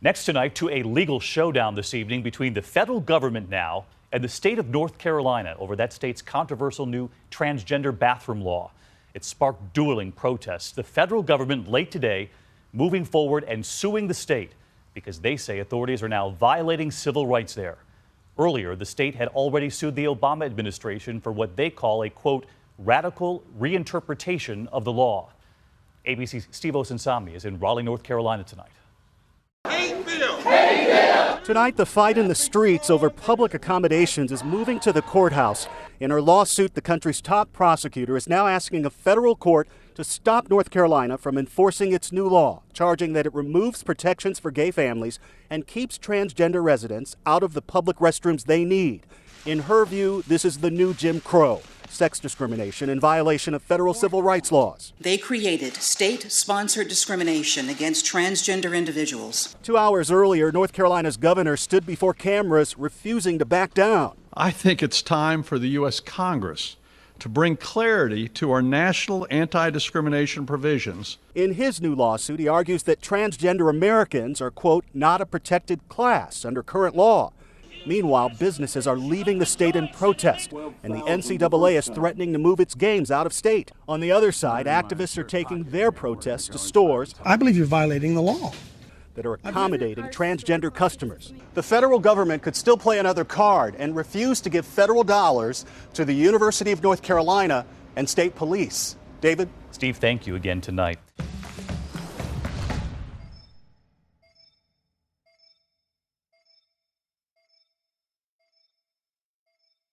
Next tonight, to a legal showdown this evening between the federal government now and the state of North Carolina over that state's controversial new transgender bathroom law. It sparked dueling protests. The federal government late today moving forward and suing the state because they say authorities are now violating civil rights there. Earlier, the state had already sued the Obama administration for what they call a, quote, radical reinterpretation of the law. ABC's Steve Osunsami is in Raleigh, North Carolina tonight. Tonight, the fight in the streets over public accommodations is moving to the courthouse. In her lawsuit, the country's top prosecutor is now asking a federal court to stop North Carolina from enforcing its new law, charging that it removes protections for gay families and keeps transgender residents out of the public restrooms they need. In her view, this is the new Jim Crow, sex discrimination in violation of federal civil rights laws. They created state-sponsored discrimination against transgender individuals. 2 hours earlier, North Carolina's governor stood before cameras, refusing to back down. I think it's time for the U.S. Congress to bring clarity to our national anti-discrimination provisions. In his new lawsuit, he argues that transgender Americans are, quote, not a protected class under current law. Meanwhile, businesses are leaving the state in protest, and the NCAA is threatening to move its games out of state. On the other side, activists are taking their protests to stores. I believe you're violating the law. That are accommodating transgender customers. The federal government could still play another card and refuse to give federal dollars to the University of North Carolina and state police. David? Steve, thank you again tonight.